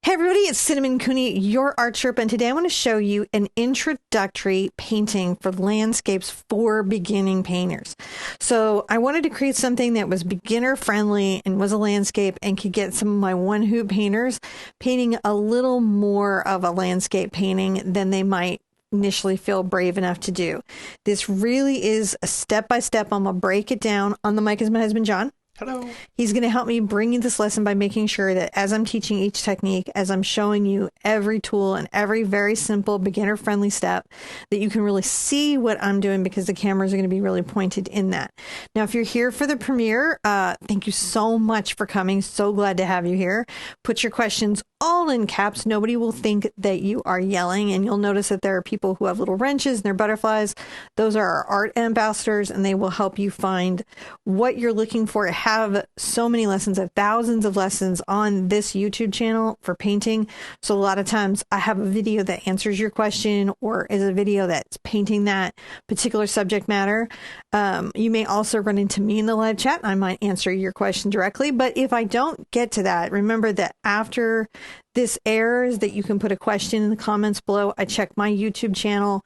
Hey everybody, it's Cinnamon Cooney, your Art Sherpa, and today I want to show you an introductory painting for landscapes for beginning painters. So I wanted to create something that was beginner friendly and was a landscape and could get some of my one-hoop painters painting a little more of a landscape painting than they might initially feel brave enough to do. This really is a step-by-step. I'm going to break it down. On the mic is my husband, John. Hello. He's going to help me bring you this lesson by making sure that as I'm teaching each technique, as I'm showing you every tool and every very simple beginner-friendly step, that you can really see what I'm doing because the cameras are going to be really pointed in that. Now, if you're here for the premiere, thank you so much for coming. So glad to have you here. Put your questions all in caps. Nobody will think that you are yelling, and you'll notice that there are people who have little wrenches and they're butterflies. Those are our art ambassadors, and they will help you find what you're looking for. I have so many lessons, thousands of lessons on this YouTube channel for painting. So a lot of times I have a video that answers your question or is a video that's painting that particular subject matter. You may also run into me in the live chat. I might answer your question directly, but if I don't get to that, remember that after this airs, that you can put a question in the comments below. I check my YouTube channel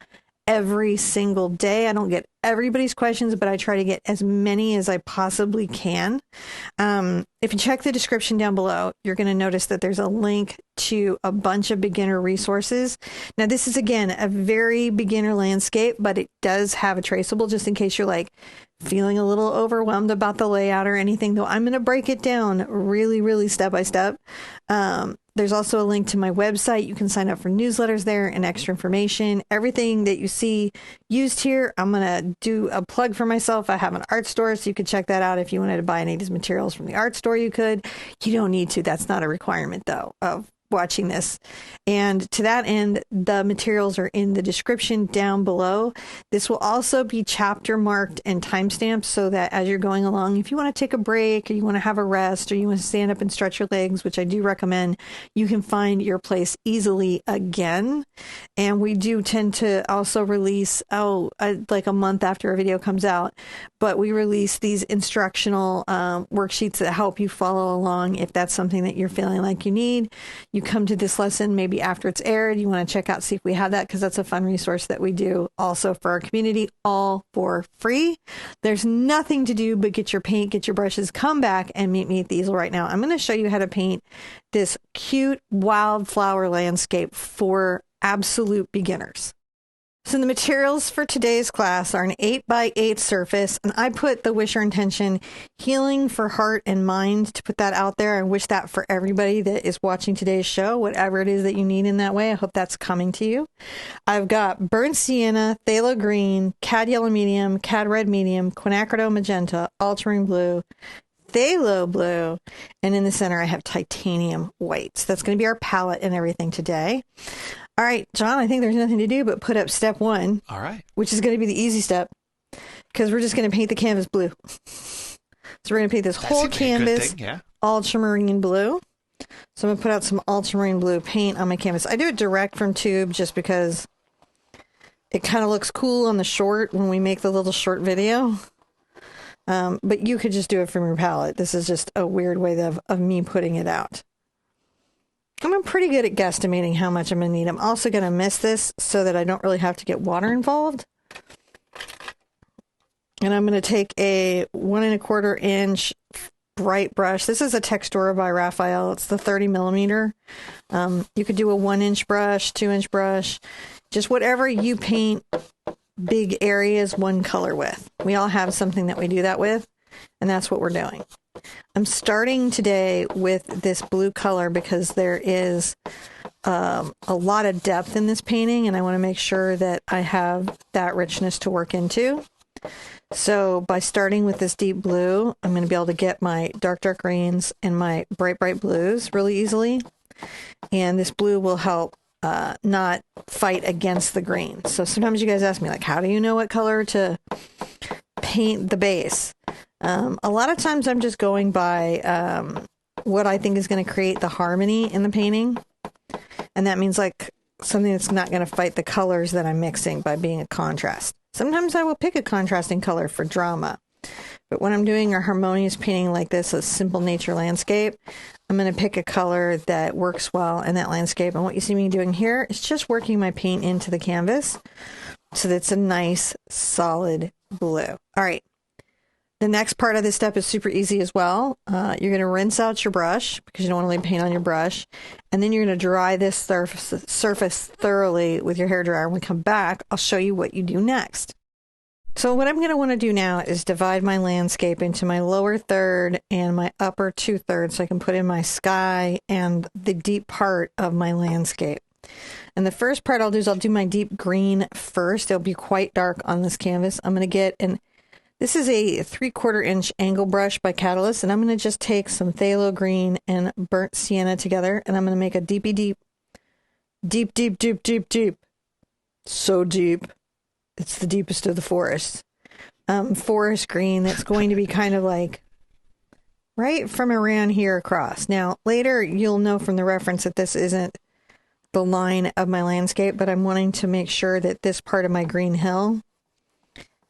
every single day. I don't get everybody's questions, but I try to get as many as I possibly can. If you check the description down below, you're going to notice that there's a link to a bunch of beginner resources. Now, this is, again, a very beginner landscape, but it does have a traceable just in case you're like feeling a little overwhelmed about the layout or anything, though I'm going to break it down really, really step by step. There's also a link to my website. You can sign up for newsletters there and extra information. Everything that you see used here, I'm going to do a plug for myself. I have an art store, so you could check that out. If you wanted to buy any of these materials from the art store, you could. You don't need to. That's not a requirement, though, of watching this. And to that end, the materials are in the description down below. This will also be chapter marked and timestamped so that as you're going along, if you want to take a break or you want to have a rest or you want to stand up and stretch your legs, which I do recommend, you can find your place easily again. And we do tend to also release, like a month after a video comes out, but we release these instructional worksheets that help you follow along if that's something that you're feeling like you need. You come to this lesson maybe after it's aired, you want to check out, see if we have that, because that's a fun resource that we do also for our community, all for free. There's nothing to do but get your paint, get your brushes, come back and meet me at the easel right now. I'm going to show you how to paint this cute wildflower landscape for absolute beginners. So the materials for today's class are an 8x8 surface, and I put the wish or intention healing for heart and mind to put that out there. I wish that for everybody that is watching today's show, whatever it is that you need in that way. I hope that's coming to you. I've got burnt sienna, phthalo green, cad yellow medium, cad red medium, quinacridone magenta, ultramarine blue, phthalo blue, and in the center I have titanium whites. That's going to be our palette and everything today. All right, John, I think there's nothing to do but put up step one. All right. Which is going to be the easy step because we're just going to paint the canvas blue. So we're going to paint this whole canvas ultramarine blue. So I'm going to put out some ultramarine blue paint on my canvas. I do it direct from tube just because it kind of looks cool on the short when we make the little short video. But you could just do it from your palette. This is just a weird way of me putting it out. I'm pretty good at guesstimating how much I'm going to need. I'm also going to mist this so that I don't really have to get water involved. And I'm going to take a 1 1/4 inch bright brush. This is a Textura by Raphael. It's the 30 millimeter. You could do a 1-inch brush, 2-inch brush, just whatever you paint big areas one color with. We all have something that we do that with, and that's what we're doing. I'm starting today with this blue color because there is a lot of depth in this painting, and I want to make sure that I have that richness to work into. So by starting with this deep blue, I'm going to be able to get my dark greens and my bright blues really easily. And this blue will help not fight against the green. So sometimes you guys ask me, like, how do you know what color to paint the base? A lot of times I'm just going by what I think is going to create the harmony in the painting. And that means like something that's not going to fight the colors that I'm mixing by being a contrast. Sometimes I will pick a contrasting color for drama. But when I'm doing a harmonious painting like this, a simple nature landscape, I'm going to pick a color that works well in that landscape. And what you see me doing here is just working my paint into the canvas so that it's a nice solid blue. All right. The next part of this step is super easy as well. You're going to rinse out your brush because you don't want to leave paint on your brush. And then you're going to dry this surface thoroughly with your hairdryer. When we come back, I'll show you what you do next. So what I'm going to want to do now is divide my landscape into my lower third and my upper 2/3 so I can put in my sky and the deep part of my landscape. And the first part I'll do is I'll do my deep green first. It'll be quite dark on this canvas. I'm going to get this is a 3/4 inch angle brush by Catalyst, and I'm going to just take some phthalo green and burnt sienna together, and I'm going to make a deep, so deep. It's the deepest of the forest. Forest green that's going to be kind of like right from around here across. Now, later you'll know from the reference that this isn't the line of my landscape, but I'm wanting to make sure that this part of my green hill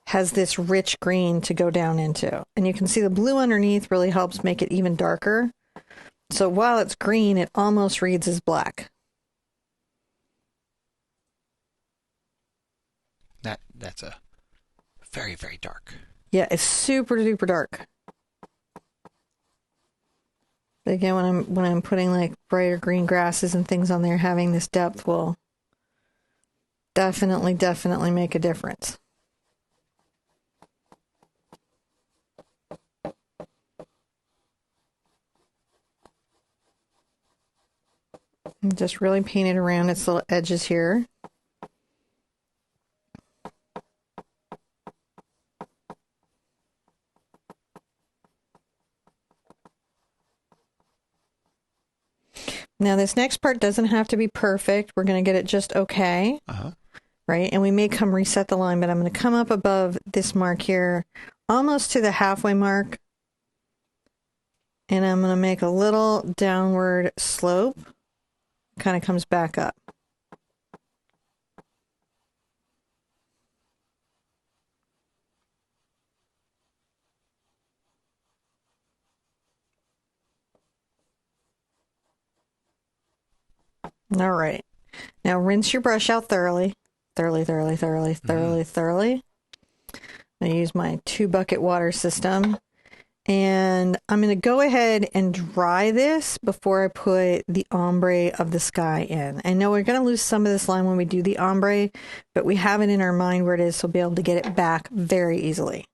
has this rich green to go down into. And you can see the blue underneath really helps make it even darker. So while it's green, it almost reads as black. That's a very, very dark. Yeah, it's super duper dark. But again, when I'm putting like brighter green grasses and things on there, having this depth will definitely make a difference. And just really paint it around its little edges here. Now this next part doesn't have to be perfect. We're going to get it just okay. Right? And we may come reset the line, but I'm going to come up above this mark here, almost to the halfway mark. And I'm going to make a little downward slope. Kind of comes back up. All right. Now rinse your brush out thoroughly. Thoroughly. I use my 2-bucket water system. And I'm going to go ahead and dry this before I put the ombre of the sky in. I know we're going to lose some of this line when we do the ombre, but we have it in our mind where it is, so we'll be able to get it back very easily.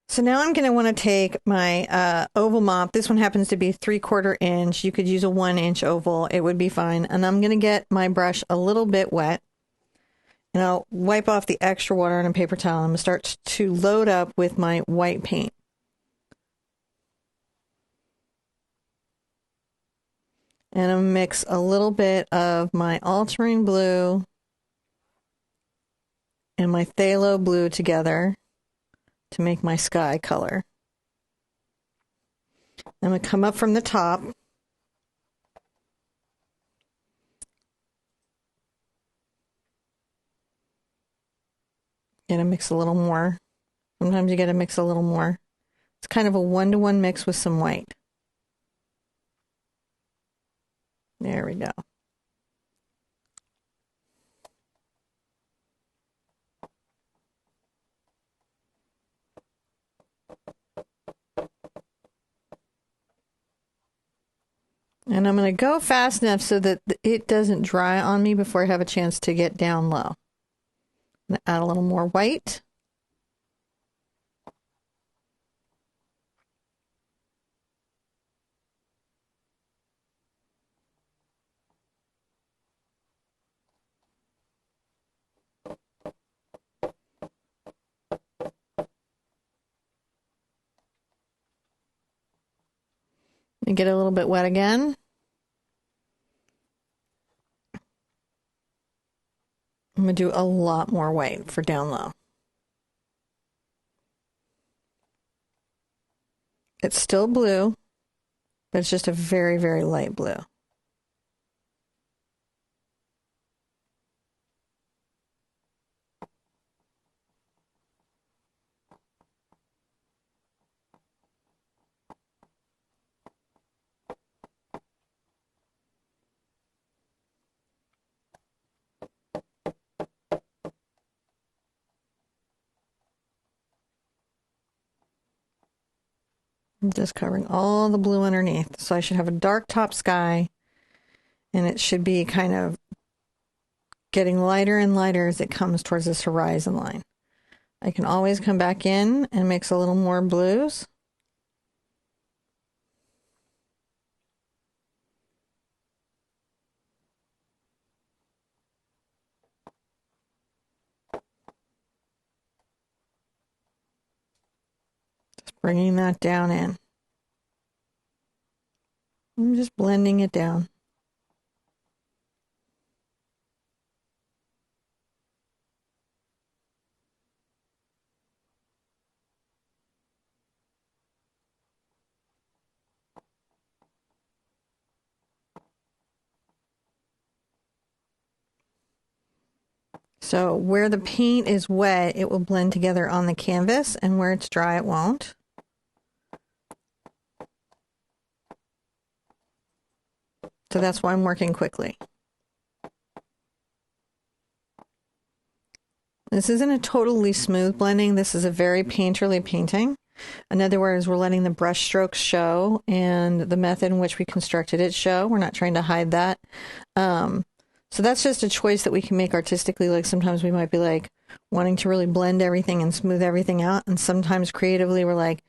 So now I'm going to want to take my oval mop. This one happens to be 3/4 inch. You could use a 1-inch oval. It would be fine. And I'm going to get my brush a little bit wet. And I'll wipe off the extra water on a paper towel. I'm going to start to load up with my white paint. And I'll mix a little bit of my Ultramarine blue and my Phthalo blue together to make my sky color. I'm going to come up from the top. Gotta mix a little more. Sometimes you gotta mix a little more. It's kind of a 1-to-1 mix with some white. There we go. And I'm going to go fast enough so that it doesn't dry on me before I have a chance to get down low. I'm going to add a little more white. And get a little bit wet again. I'm going to do a lot more white for down low. It's still blue, but it's just a very, very light blue. I'm just covering all the blue underneath. So I should have a dark top sky, and it should be kind of getting lighter and lighter as it comes towards this horizon line. I can always come back in and mix a little more blues. Just bringing that down in. I'm just blending it down. So where the paint is wet, it will blend together on the canvas, and where it's dry, it won't. So that's why I'm working quickly. This isn't a totally smooth blending. This is a very painterly painting. In other words, we're letting the brush strokes show and the method in which we constructed it show. We're not trying to hide that. So that's just a choice that we can make artistically. Like sometimes we might be like wanting to really blend everything and smooth everything out. And sometimes creatively we're like,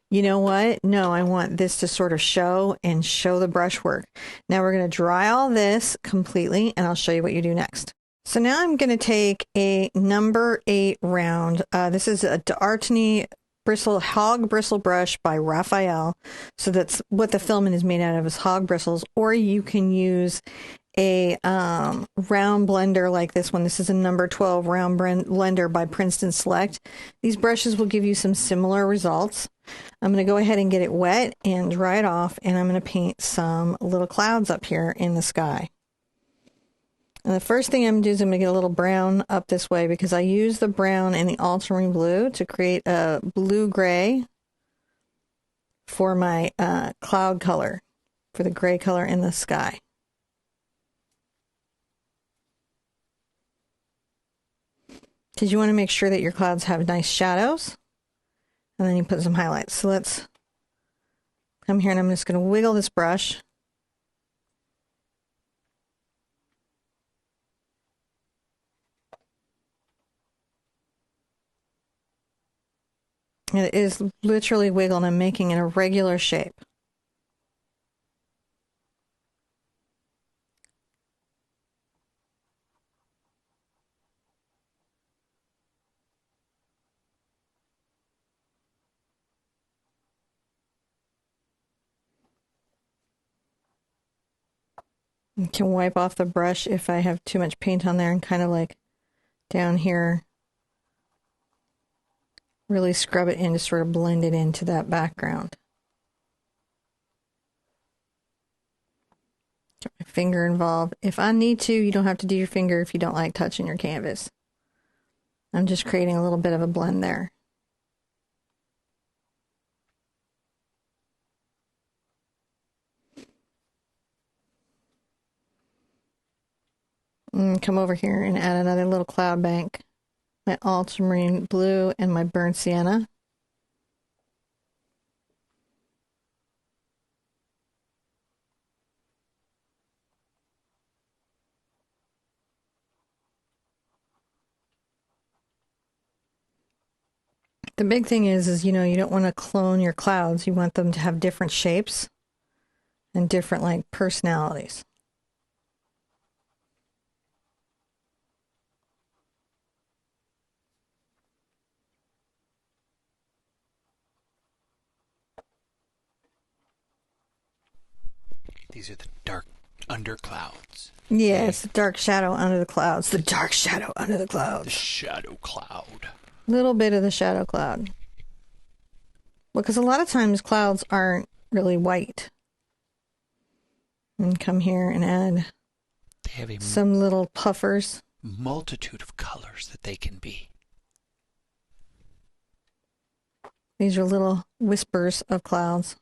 you know what? No, I want this to sort of show and show the brushwork. Now we're going to dry all this completely, and I'll show you what you do next. So now I'm going to take a number 8 round. This is a D'Artagnan hog bristle brush by Raphael. So that's what the filament is made out of, is hog bristles. Or you can use a round blender like this one. This is a number 12 round blender by Princeton Select. These brushes will give you some similar results. I'm going to go ahead and get it wet and dry it off, and I'm going to paint some little clouds up here in the sky. And the first thing I'm going to do is I'm going to get a little brown up this way, because I use the brown and the ultramarine blue to create a blue-gray for my cloud color, for the gray color in the sky. Because you want to make sure that your clouds have nice shadows, and then you put some highlights. So let's come here, and I'm just going to wiggle this brush. And it is literally wiggled. I'm making it a regular shape. You can wipe off the brush if I have too much paint on there, and kind of like down here, really scrub it in to sort of blend it into that background. Get my finger involved. If I need to, you don't have to do your finger if you don't like touching your canvas. I'm just creating a little bit of a blend there. And come over here and add another little cloud bank. My ultramarine blue and my burnt sienna. The big thing is you know, you don't want to clone your clouds. You want them to have different shapes and different like personalities. These are the dark underclouds. Yeah, it's the dark shadow under the clouds. The dark shadow under the clouds. The shadow cloud. Little bit of the shadow cloud. Because a lot of times clouds aren't really white. And come here and add They have a some little puffers. multitude of colors that they can be. These are little whispers of clouds.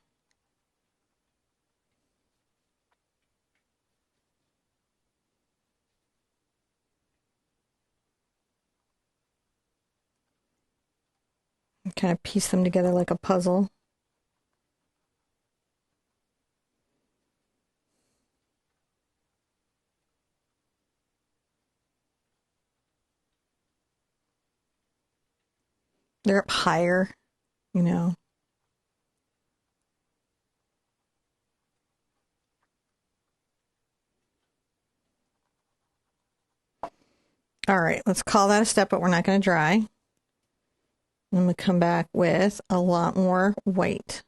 Kind of piece them together like a puzzle. They're up higher, you know. All right, let's call that a step, but we're not going to dry. I'm going to come back with a lot more white.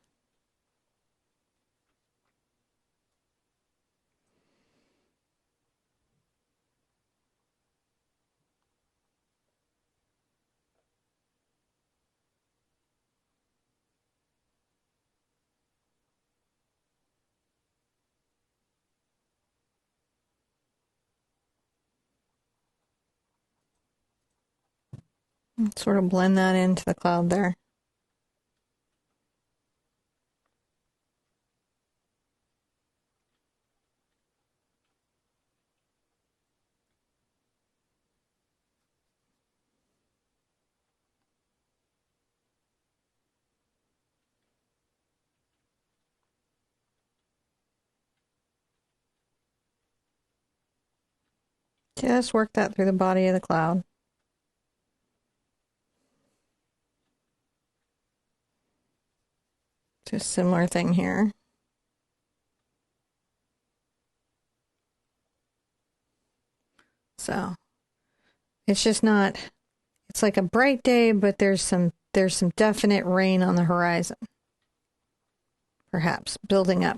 And sort of blend that into the cloud there. Just work that through the body of the cloud. Just similar thing here. So it's just not, it's like a bright day, but there's some definite rain on the horizon. Perhaps building up.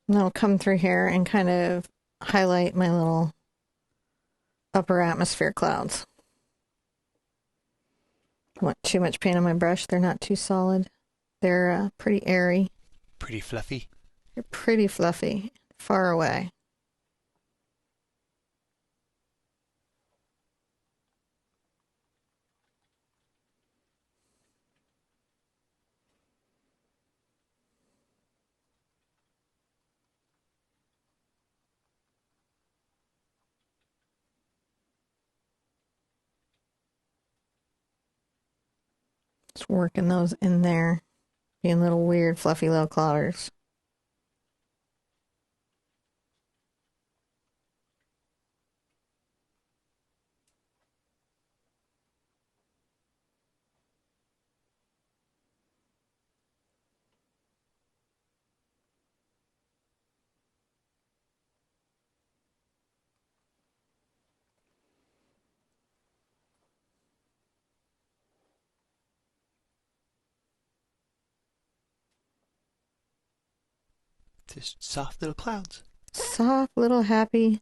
And I'll come through here and kind of highlight my little upper atmosphere clouds. I want too much paint on my brush. They're not too solid. They're pretty airy. Pretty fluffy. They're pretty fluffy. Far away. Just working those in there. Being little weird, fluffy little clouders. Just soft little clouds. Soft little happy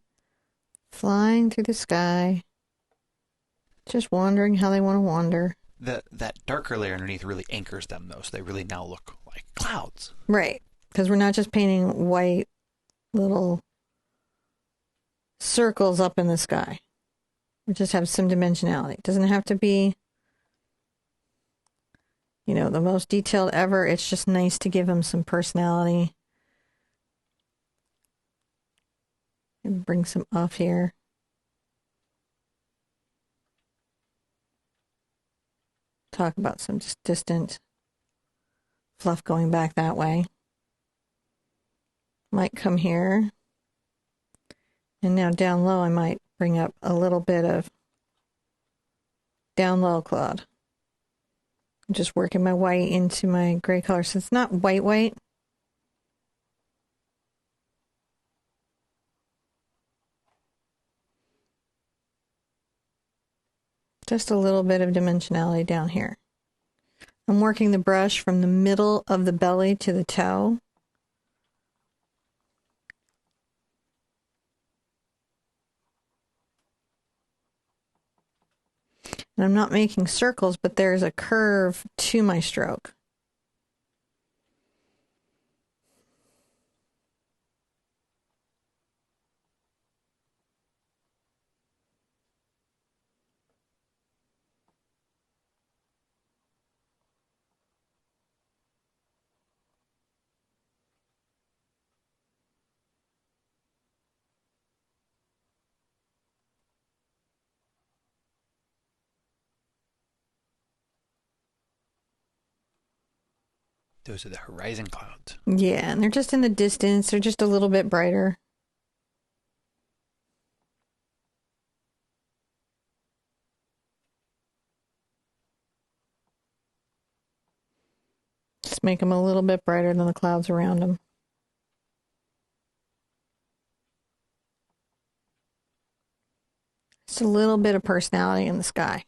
flying through the sky. Just wandering how they want to wander. That darker layer underneath really anchors them, though, so they really now look like clouds. Right. Because we're not just painting white little circles up in the sky. We just have some dimensionality. It doesn't have to be, you know, the most detailed ever. It's just nice to give them some personality. And bring some off here. Talk about some just distant fluff going back that way. Might come here. And now down low, I might bring up a little bit of down low cloud. I'm just working my white into my gray color. So it's not white white. Just a little bit of dimensionality down here. I'm working the brush from the middle of the belly to the toe. And I'm not making circles, but there's a curve to my stroke. Those are the horizon clouds. Yeah, and they're just in the distance. They're just a little bit brighter. Just make them a little bit brighter than the clouds around them. Just a little bit of personality in the sky.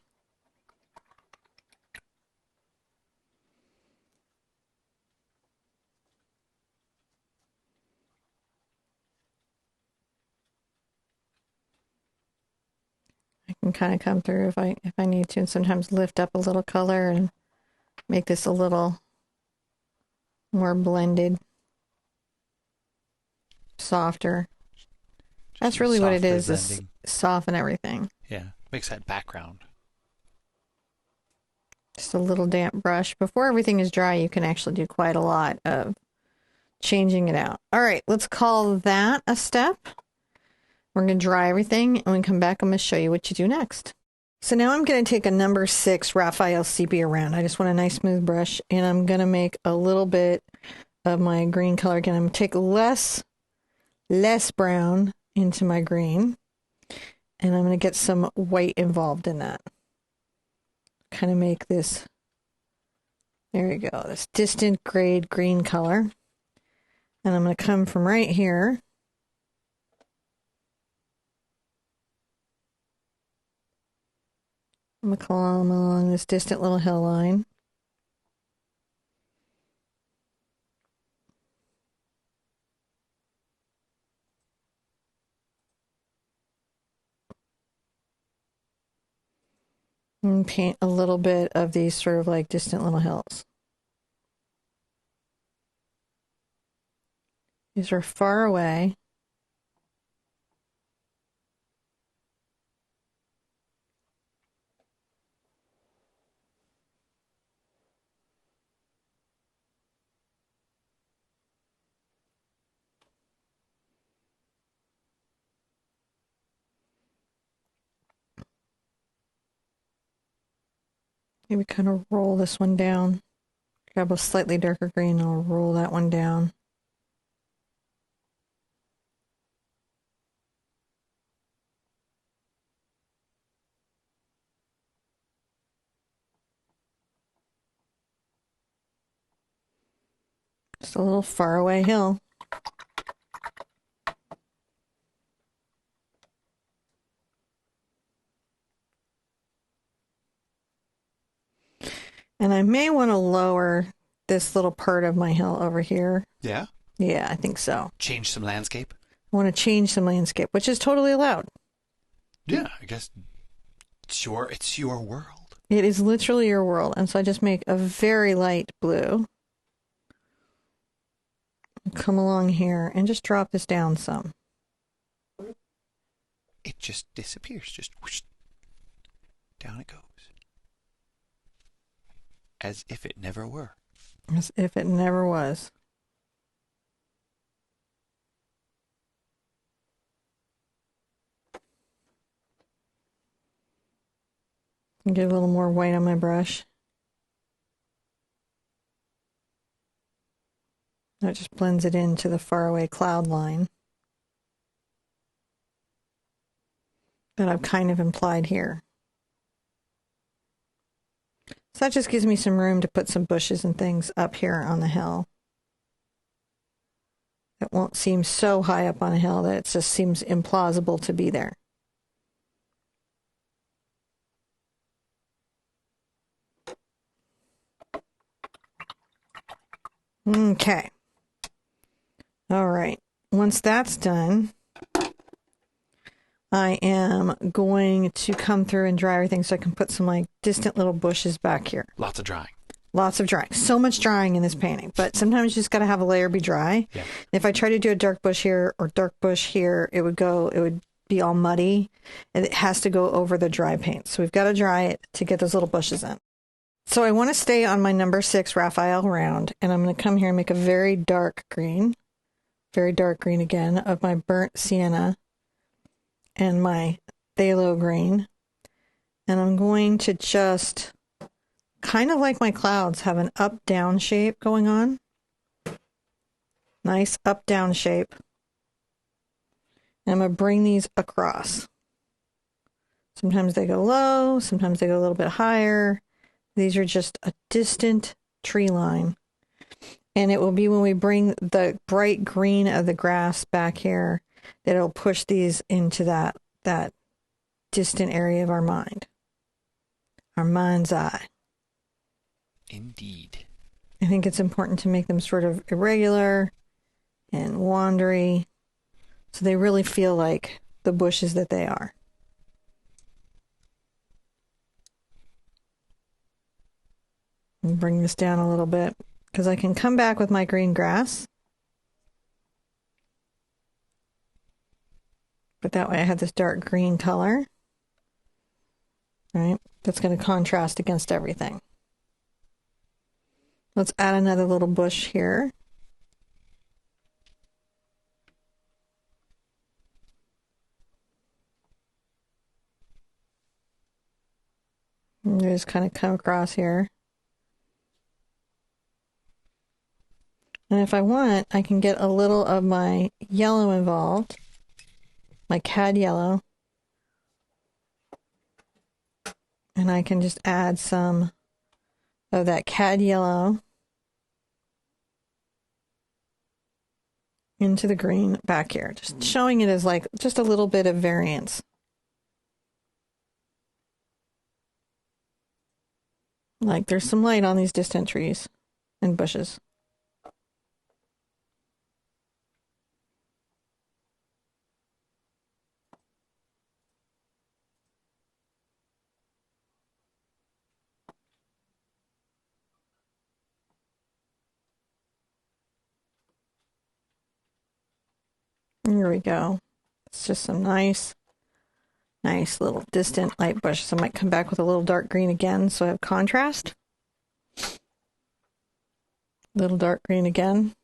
I can kind of come through if I need to, and sometimes lift up a little color and make this a little more blended, softer. That's really what it is soften everything. Yeah, makes that background. Just a little damp brush. Before everything is dry, you can actually do quite a lot of changing it out. All right, let's call that a step. We're going to dry everything, and when we come back, I'm going to show you what you do next. So now I'm going to take a number 6 Raphael Sepia round. I just want a nice smooth brush, and I'm going to make a little bit of my green color. Again, I'm going to take less brown into my green, and I'm going to get some white involved in that. Kind of make this, there you go, this distant grade green color. And I'm going to come from right here. I'm going to climb along this distant little hill line. And paint a little bit of these sort of like distant little hills. These are far away. Maybe kind of roll this one down. Grab a slightly darker green and I'll roll that one down. Just a little faraway hill. And I may want to lower this little part of my hill over here. Yeah? Yeah, I think so. Change some landscape? I want to change some landscape, which is totally allowed. Yeah, I guess it's your world. It is literally your world. And so I just make a very light blue. Come along here and just drop this down some. It just disappears. Just whoosh, down it goes. As if it never were. As if it never was. Get a little more white on my brush. That just blends it into the faraway cloud line that I've kind of implied here. So that just gives me some room to put some bushes and things up here on the hill. It won't seem so high up on a hill that it just seems implausible to be there. Okay. All right. Once that's done, I am going to come through and dry everything so I can put some like distant little bushes back here. Lots of drying. Lots of drying. So much drying in this painting, but sometimes you just got to have a layer be dry. Yeah. If I try to do a dark bush here or dark bush here, it would be all muddy, and it has to go over the dry paint. So we've got to dry it to get those little bushes in. So I want to stay on my number 6 Raphael round, and I'm going to come here and make a very dark green again of my burnt sienna and my phthalo green. And I'm going to just kind of like my clouds, have an up-down shape going on. Nice up-down shape. And I'm going to bring these across. Sometimes they go low, sometimes they go a little bit higher. These are just a distant tree line. And it will be when we bring the bright green of the grass back here that it'll push these into that distant area of our mind. Our mind's eye. Indeed. I think it's important to make them sort of irregular and wandery so they really feel like the bushes that they are. And bring this down a little bit because I can come back with my green grass. But that way I have this dark green color. Right? That's going to contrast against everything. Let's add another little bush here. And just kind of come across here. And if I want, I can get a little of my yellow involved, my cad yellow. And I can just add some of that cad yellow into the green back here. Just showing it as like just a little bit of variance. Like there's some light on these distant trees and bushes. Here we go. It's just some nice little distant light bushes. I might come back with a little dark green again so I have contrast. Little dark green again.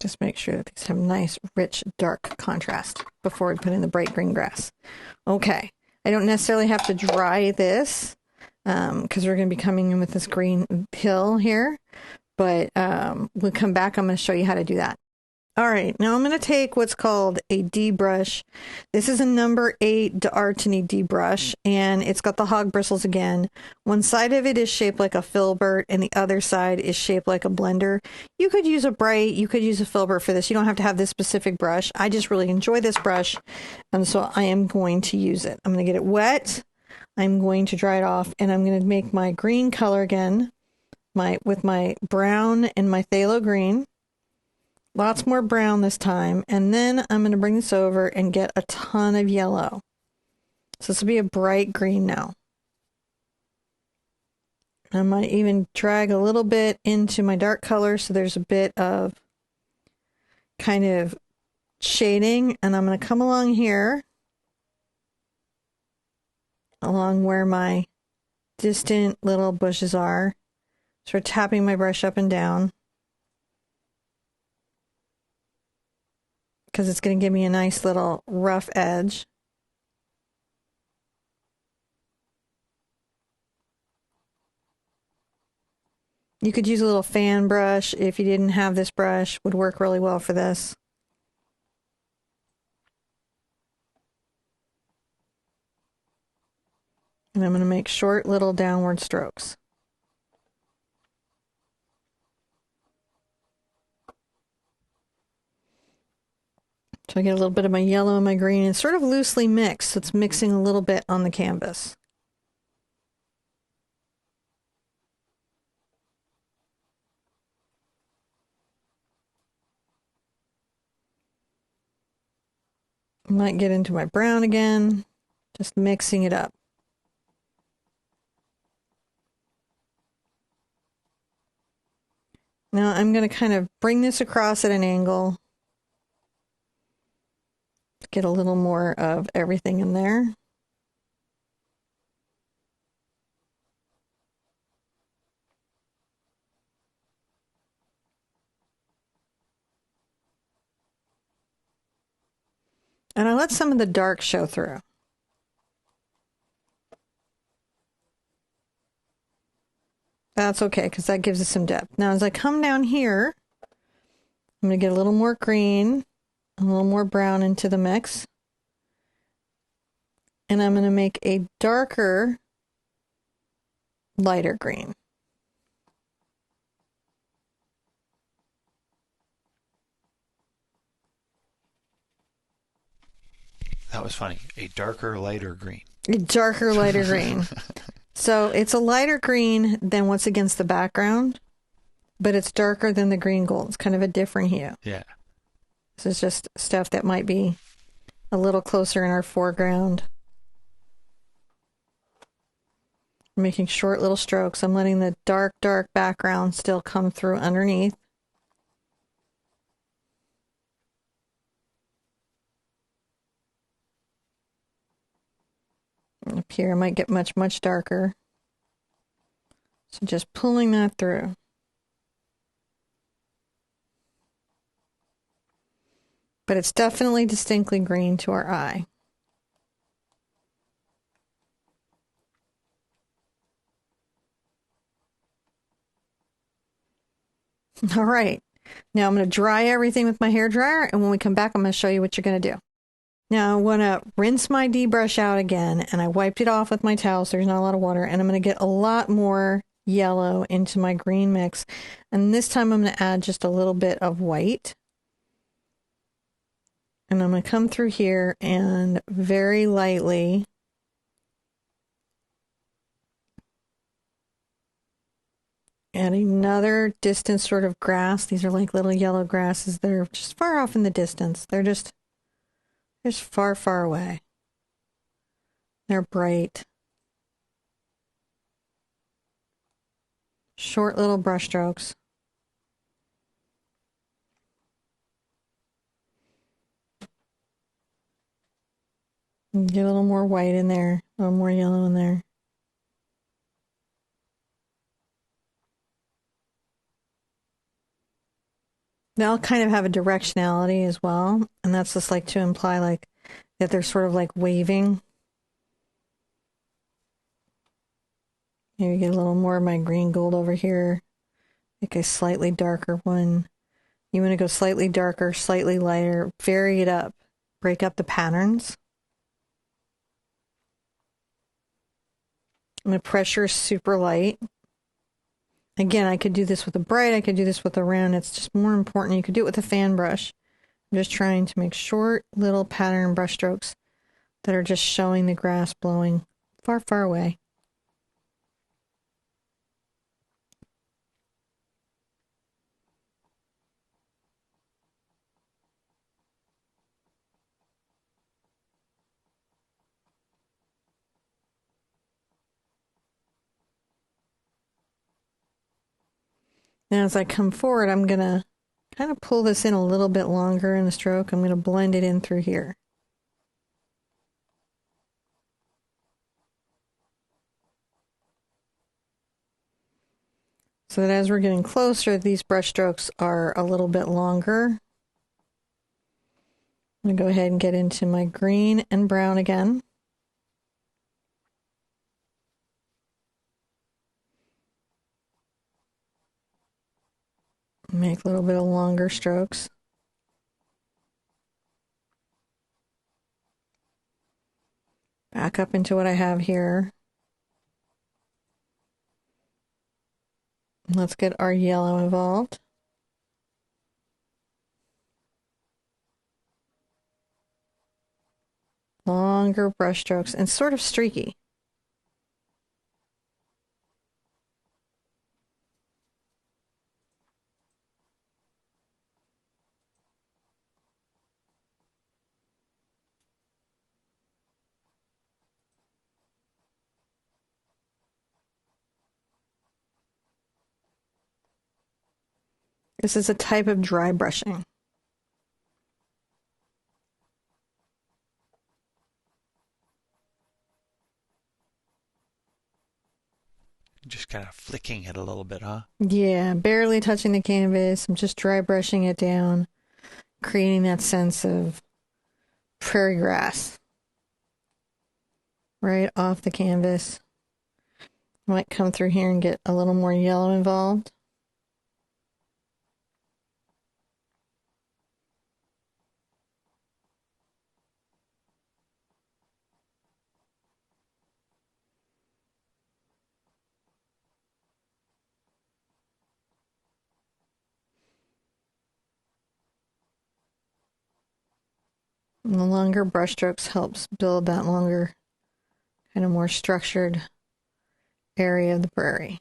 Just make sure that these have nice, rich, dark contrast before we put in the bright green grass. Okay, I don't necessarily have to dry this because we're going to be coming in with this green hill here, but we'll come back. I'm going to show you how to do that. All right, now I'm going to take what's called a D brush. This is a number 8 D'Artagnan D brush, and it's got the hog bristles again. One side of it is shaped like a filbert, and the other side is shaped like a blender. You could use a bright, you could use a filbert for this. You don't have to have this specific brush. I just really enjoy this brush, and so I am going to use it. I'm going to get it wet. I'm going to dry it off, and I'm going to make my green color again with my brown and my phthalo green. Lots more brown this time. And then I'm going to bring this over and get a ton of yellow. So this will be a bright green now. I might even drag a little bit into my dark color so there's a bit of kind of shading. And I'm going to come along here, along where my distant little bushes are. Start tapping my brush up and down, because it's going to give me a nice little rough edge. You could use a little fan brush if you didn't have this brush. Would work really well for this. And I'm going to make short little downward strokes. So I get a little bit of my yellow and my green. It's sort of loosely mixed, so it's mixing a little bit on the canvas. I might get into my brown again, just mixing it up. Now I'm going to kind of bring this across at an angle. Get a little more of everything in there. And I let some of the dark show through. That's okay, because that gives us some depth. Now, as I come down here, I'm going to get a little more green, a little more brown into the mix. And I'm going to make a darker, lighter green. That was funny. A darker, lighter green. A darker, lighter green. So it's a lighter green than what's against the background, but it's darker than the green gold. It's kind of a different hue. Yeah. This is just stuff that might be a little closer in our foreground. I'm making short little strokes. I'm letting the dark, dark background still come through underneath. Up here, I might get much, much darker. So just pulling that through. But it's definitely distinctly green to our eye. All right. Now I'm going to dry everything with my hairdryer, and when we come back, I'm going to show you what you're going to do. Now I want to rinse my D-brush out again, and I wiped it off with my towel so there's not a lot of water, and I'm going to get a lot more yellow into my green mix. And this time I'm going to add just a little bit of white. And I'm going to come through here and very lightly add another distant sort of grass. These are like little yellow grasses that are just far off in the distance. They're just far, far away. They're bright. Short little brush strokes. Get a little more white in there, a little more yellow in there. They'll kind of have a directionality as well, and that's just like to imply like that they're sort of like waving. Maybe get a little more of my green gold over here. Make a slightly darker one. You want to go slightly darker, slightly lighter, vary it up, break up the patterns. And the pressure is super light. Again, I could do this with a bright, I could do this with a round. It's just more important. You could do it with a fan brush. I'm just trying to make short little pattern brush strokes that are just showing the grass blowing far, far away. Now as I come forward, I'm going to kind of pull this in a little bit longer in the stroke. I'm going to blend it in through here. So that as we're getting closer, these brush strokes are a little bit longer. I'm going to go ahead and get into my green and brown again. Make a little bit of longer strokes. Back up into what I have here. Let's get our yellow involved. Longer brush strokes and sort of streaky. This is a type of dry brushing. Just kind of flicking it a little bit, huh? Yeah, barely touching the canvas. I'm just dry brushing it down, creating that sense of prairie grass right off the canvas. Might come through here and get a little more yellow involved. And the longer brush strokes helps build that longer, kind of more structured area of the prairie.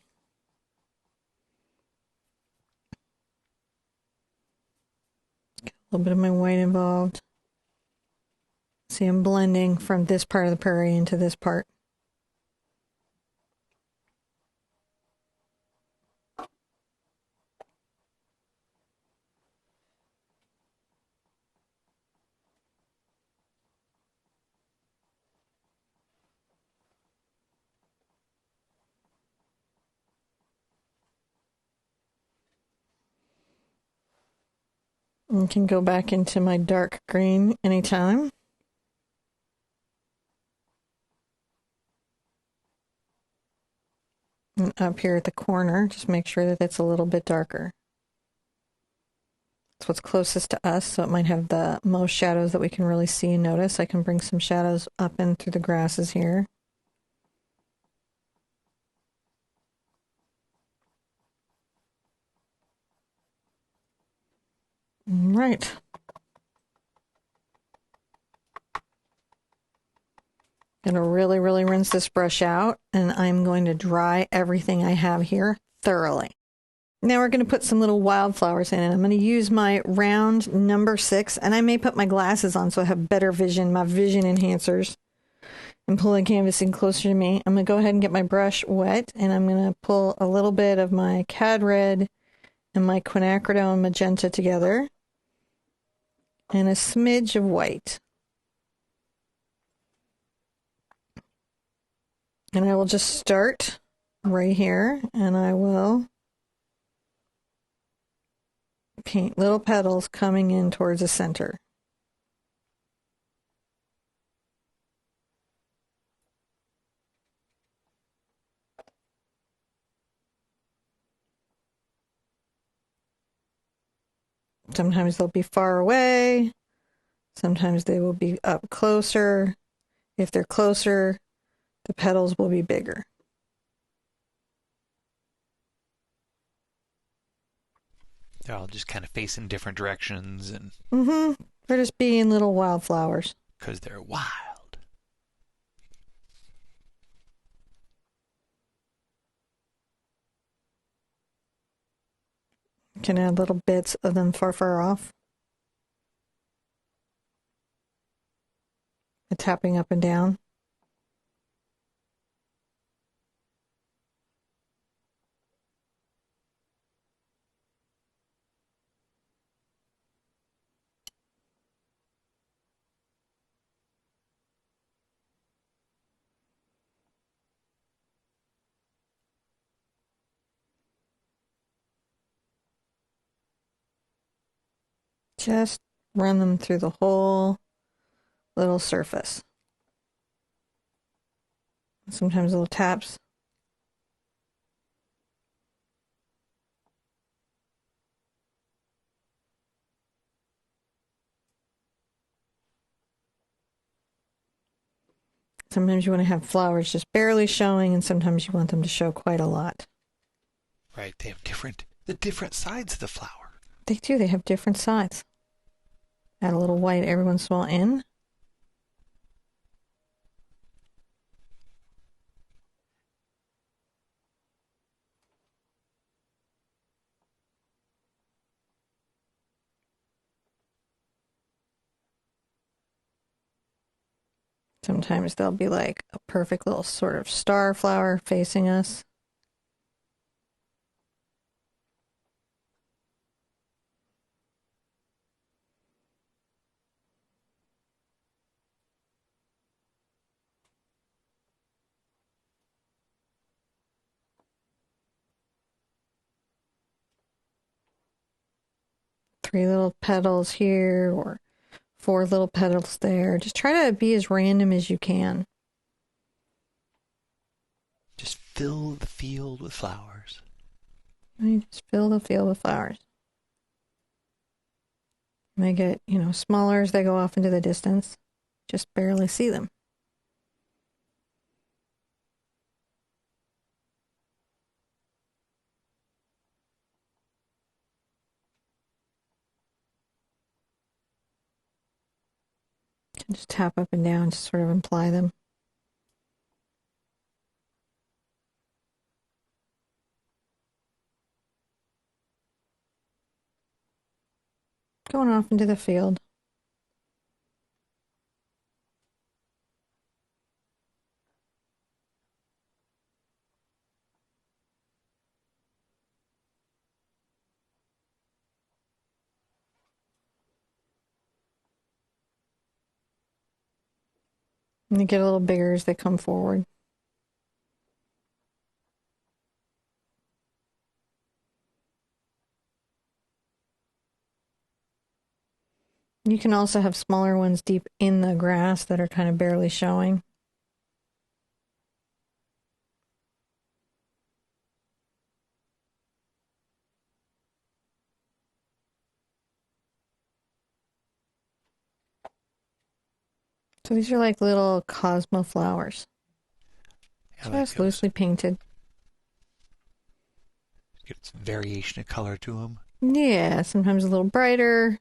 Get a little bit of my white involved. See, I'm blending from this part of the prairie into this part. And can go back into my dark green anytime. And up here at the corner, just make sure that it's a little bit darker. It's what's closest to us, so it might have the most shadows that we can really see and notice. I can bring some shadows up and through the grasses here. All right. I'm going to really rinse this brush out, and I'm going to dry everything I have here thoroughly. Now we're going to put some little wildflowers in, and I'm going to use my round number 6, and I may put my glasses on so I have better vision, my vision enhancers, and pull the canvas in closer to me. I'm going to go ahead and get my brush wet, and I'm going to pull a little bit of my Cad Red and my Quinacridone Magenta together, and a smidge of white. And I will just start right here, and I will paint little petals coming in towards the center. Sometimes they'll be far away, sometimes they will be up closer. If they're closer, the petals will be bigger. They're all just kind of facing different directions, and They're just being little wildflowers. because they're wild. You can add little bits of them far off. And tapping up and down. Just run them through the whole little surface. Sometimes little taps. Sometimes you want to have flowers just barely showing, and sometimes you want them to show quite a lot. Right, they have the different sides of the flower. They do, they have different sides. Add a little white every once in a while in. Sometimes they'll be like a perfect little sort of star flower facing us. Three little petals here, or 4 little petals there. Just try to be as random as you can. Just fill the field with flowers. And just fill the field with flowers. And they get, smaller as they go off into the distance. Just barely see them. Just tap up and down to sort of imply them. Going off into the field. And they get a little bigger as they come forward. You can also have smaller ones deep in the grass that are kind of barely showing. So these are like little cosmo flowers. Just loosely painted. Gets variation of color to them. Yeah, sometimes a little brighter,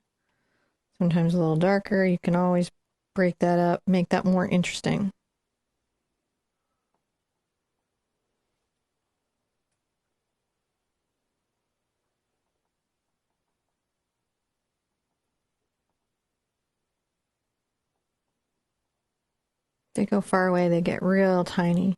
sometimes a little darker. You can always break that up, make that more interesting. They go far away, they get real tiny.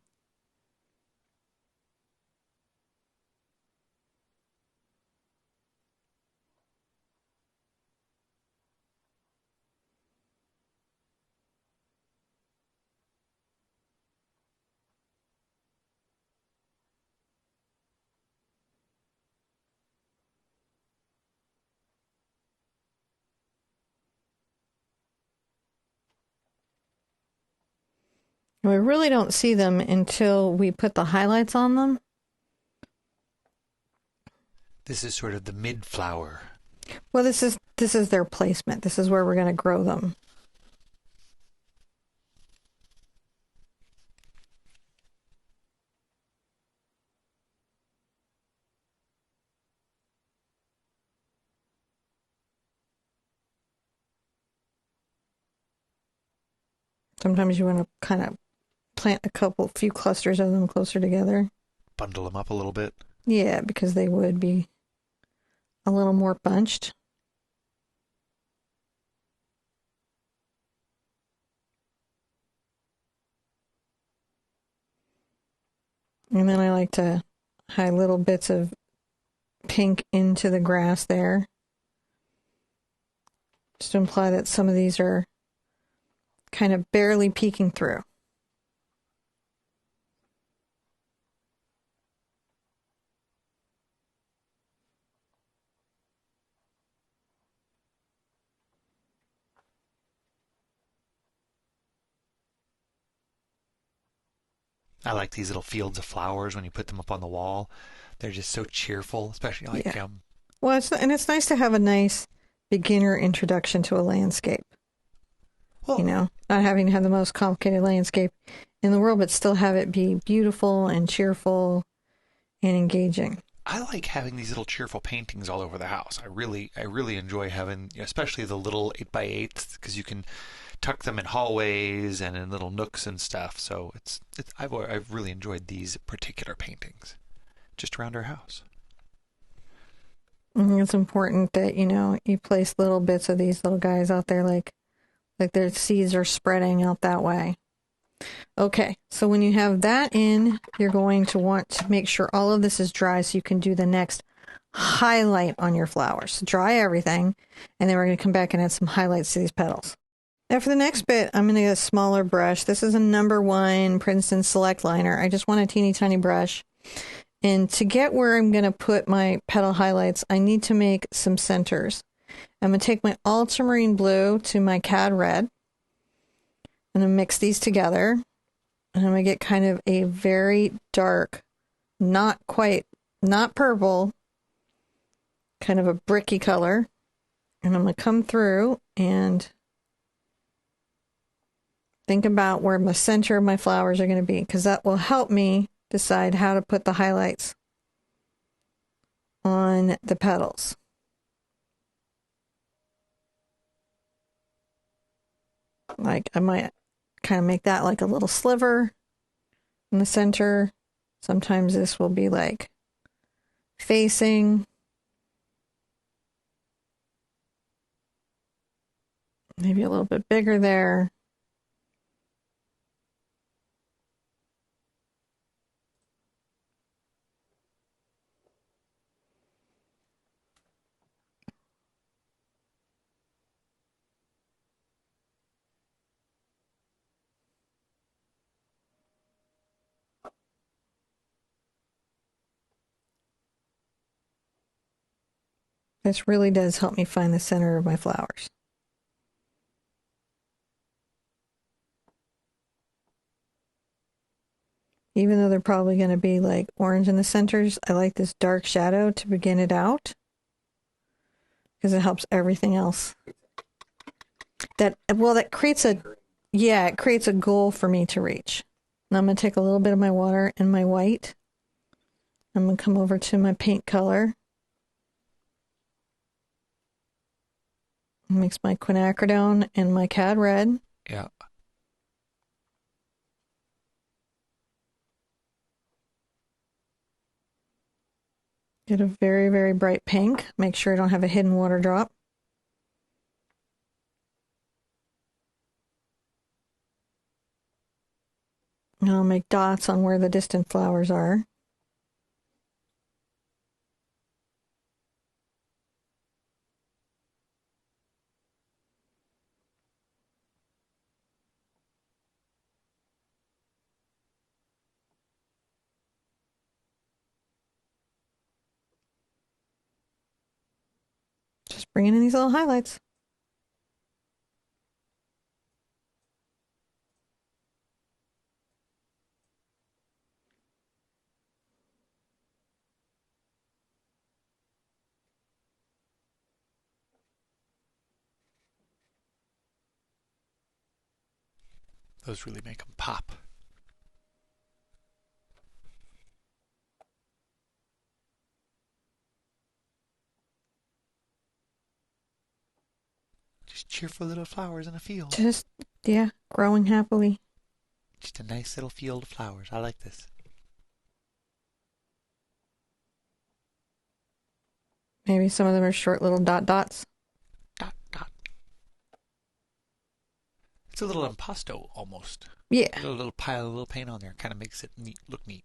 We really don't see them until we put the highlights on them. This is sort of the mid-flower. Well, this is their placement. This is where we're going to grow them. Sometimes you want to kind of plant a few clusters of them closer together. Bundle them up a little bit. Yeah, because they would be a little more bunched. And then I like to hide little bits of pink into the grass there. Just to imply that some of these are kind of barely peeking through. I like these little fields of flowers when you put them up on the wall. They're just so cheerful, especially like Well, it's nice to have a nice beginner introduction to a landscape. Well, not having to have the most complicated landscape in the world, but still have it be beautiful and cheerful and engaging. I like having these little cheerful paintings all over the house. I really enjoy having, especially the little 8x8s, because you can tuck them in hallways and in little nooks and stuff. So I've really enjoyed these particular paintings just around our house. I think it's important that you place little bits of these little guys out there, like their seeds are spreading out that way. Okay, so when you have that in, you're going to want to make sure all of this is dry so you can do the next highlight on your flowers. Dry everything, and then we're going to come back and add some highlights to these petals. Now for the next bit, I'm going to get a smaller brush. This is a number 1 Princeton Select Liner. I just want a teeny tiny brush. And to get where I'm going to put my petal highlights, I need to make some centers. I'm going to take my Ultramarine blue to my Cad red. And then mix these together. And I'm going to get kind of a very dark, not purple, kind of a bricky color. And I'm going to come through and think about where the center of my flowers are going to be, because that will help me decide how to put the highlights on the petals. Like I might kind of make that like a little sliver in the center. Sometimes this will be like facing. Maybe a little bit bigger there. This really does help me find the center of my flowers. Even though they're probably going to be like orange in the centers, I like this dark shadow to begin it out because it helps everything else. That creates it creates a goal for me to reach. Now I'm going to take a little bit of my water and my white. I'm going to come over to my paint color. Mix my quinacridone and my Cad red. Yeah. Get a very, very bright pink. Make sure I don't have a hidden water drop. And I'll make dots on where the distant flowers are. Just bringing in these little highlights. Those really make them pop. Just cheerful little flowers in a field. Just, yeah, growing happily. Just a nice little field of flowers. I like this. Maybe some of them are short little dot dots. Dot, dot. It's a little impasto almost. Yeah. A little pile of little paint on there kind of makes it neat, look neat.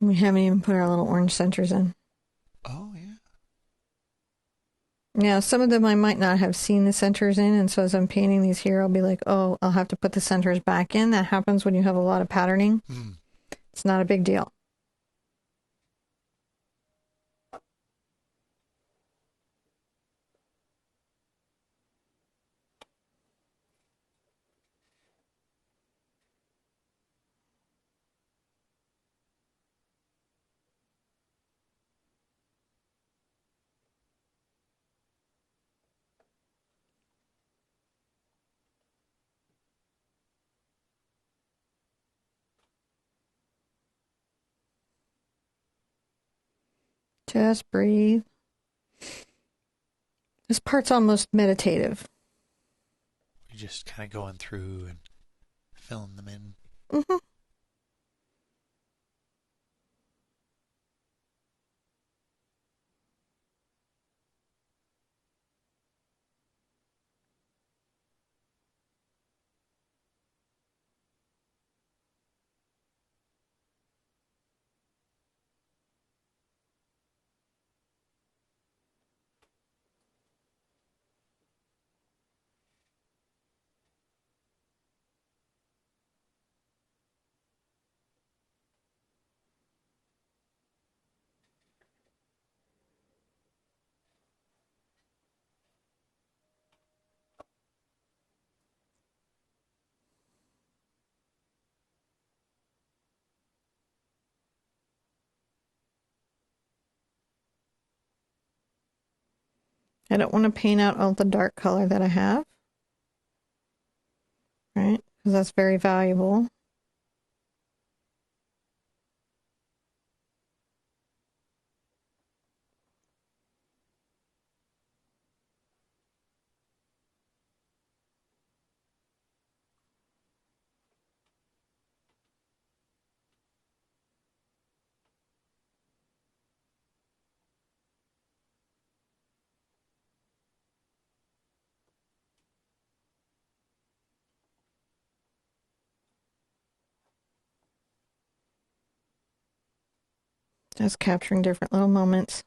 We haven't even put our little orange centers in. Oh, yeah. Yeah, some of them I might not have seen the centers in, and so as I'm painting these here, I'll be like, oh, I'll have to put the centers back in. That happens when you have a lot of patterning. It's not a big deal. Just breathe. This part's almost meditative. You're just kind of going through and filling them in. Mm-hmm. I don't want to paint out all the dark color that I have, right? Because that's very valuable. Just capturing different little moments.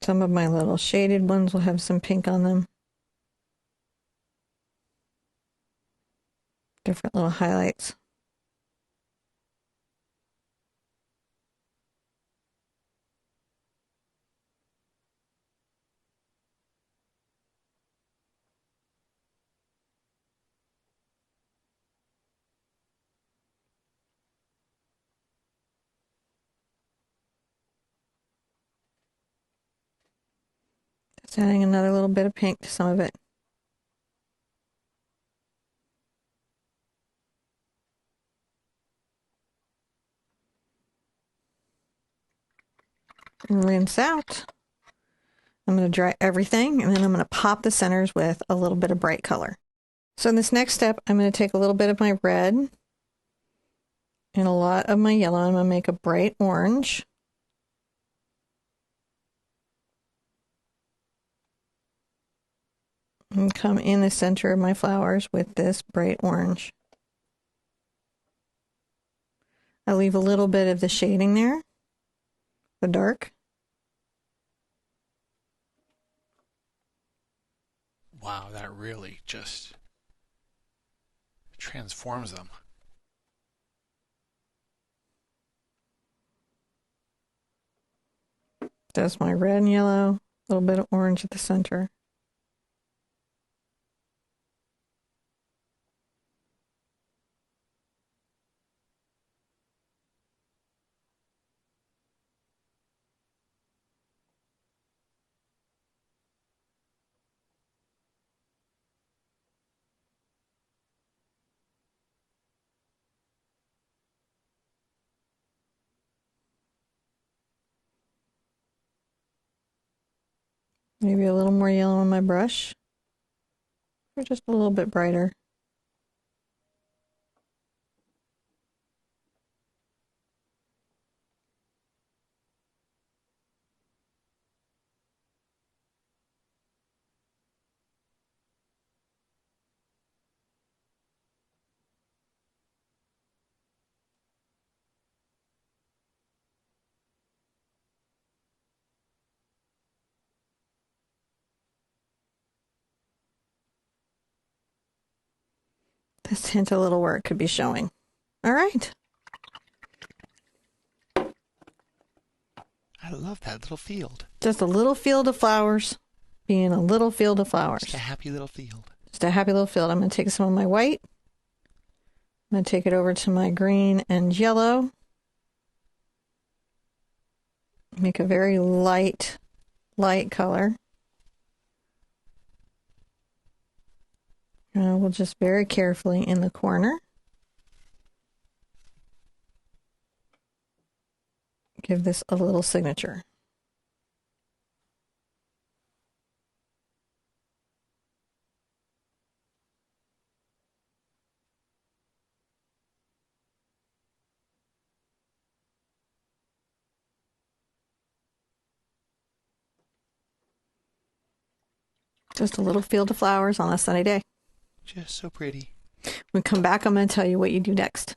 Some of my little shaded ones will have some pink on them. Different little highlights. Just adding another little bit of pink to some of it. Rinse out. I'm going to dry everything, and then I'm going to pop the centers with a little bit of bright color. So in this next step, I'm going to take a little bit of my red and a lot of my yellow. I'm going to make a bright orange. And come in the center of my flowers with this bright orange. I leave a little bit of the shading there, the dark. Wow, that really just transforms them. That's my red and yellow, a little bit of orange at the center. Maybe a little more yellow on my brush, or just a little bit brighter. This hint a little where it could be showing. All right. I love that little field. Just a little field of flowers being a little field of flowers. Just a happy little field. Just a happy little field. I'm going to take some of my white. I'm going to take it over to my green and yellow. Make a very light color. And we'll just very carefully in the corner give this a little signature. Just a little field of flowers on a sunny day. Just so pretty. When we come back, I'm going to tell you what you do next.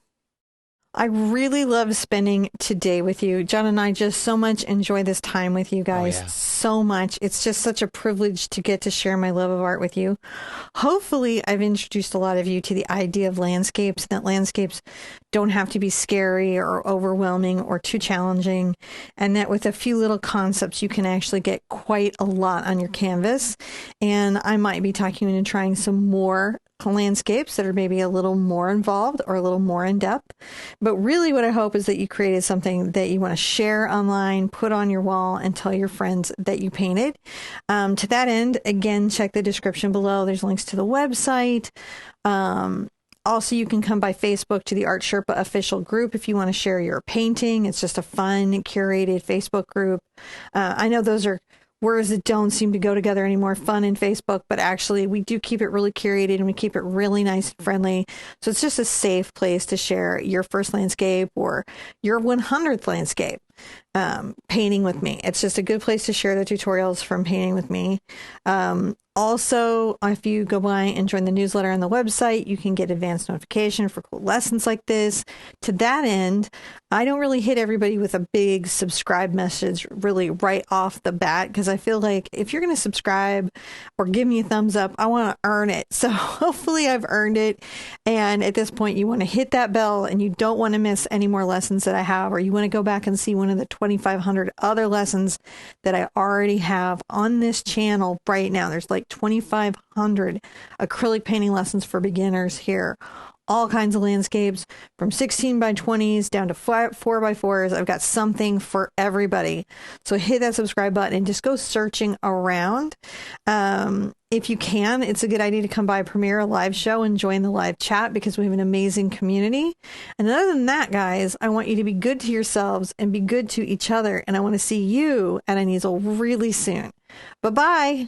I really love spending today with you. John and I just so much enjoy this time with you Oh guys. yeah. So much. It's just such a privilege to get to share my love of art with you. Hopefully, I've introduced a lot of you to the idea of landscapes, that landscapes don't have to be scary or overwhelming or too challenging, and that with a few little concepts, you can actually get quite a lot on your canvas. And I might be talking and trying some more landscapes that are maybe a little more involved or a little more in depth. But really, what I hope is that you created something that you want to share online, put on your wall, and tell your friends that you painted. To that end, again, check the description below. There's links to the website. Also, you can come by Facebook to the Art Sherpa official group if you want to share your painting. It's just a fun, curated Facebook group. I know those are words that don't seem to go together anymore, fun and Facebook, but actually we do keep it really curated and we keep it really nice and friendly. So it's just a safe place to share your first landscape or your 100th landscape painting with me. It's just a good place to share the tutorials from painting with me. Also, if you go by and join the newsletter on the website, you can get advanced notification for cool lessons like this. To that end, I don't really hit everybody with a big subscribe message really right off the bat, because I feel like if you're going to subscribe or give me a thumbs up, I want to earn it. So hopefully I've earned it. And at this point, you want to hit that bell and you don't want to miss any more lessons that I have, or you want to go back and see one of the 2,500 other lessons that I already have on this channel right now. There's like 2,500 acrylic painting lessons for beginners here. All kinds of landscapes from 16 by 20s down to 4 by 4s. I've got something for everybody. So hit that subscribe button and just go searching around. If you can, it's a good idea to come by Premiere, a live show, and join the live chat because we have an amazing community. And other than that, guys, I want you to be good to yourselves and be good to each other. And I want to see you at an easel really soon. Bye-bye.